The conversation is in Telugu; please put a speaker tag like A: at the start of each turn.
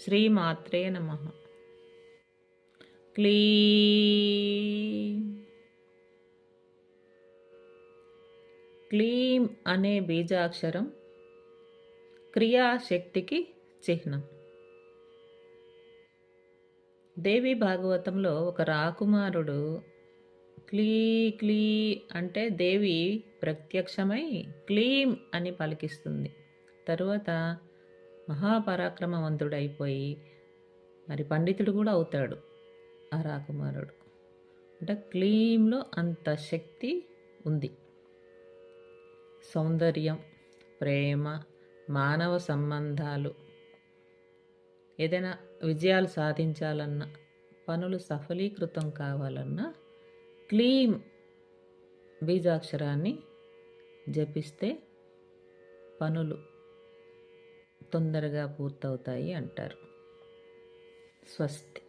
A: శ్రీమాత్రే నమః. క్లీం. క్లీం అనే బీజాక్షరం క్రియాశక్తికి చిహ్నం. దేవి భాగవతంలో ఒక రాకుమారుడు క్లీ క్లీ అంటే దేవి ప్రత్యక్షమై క్లీం అని పలికిస్తుంది. తరువాత మహాపరాక్రమవంతుడైపోయి మరి పండితుడు కూడా అవుతాడు ఆ రాకుమారుడు. అంటే క్లీంలో అంత శక్తి ఉంది. సౌందర్యం, ప్రేమ, మానవ సంబంధాలు, ఏదైనా విజయాలు సాధించాలన్నా, పనులు సఫలీకృతం కావాలన్నా క్లీం బీజాక్షరాన్ని జపిస్తే పనులు తొందరగా పూర్తవుతాయి అంటారు. స్వస్తి.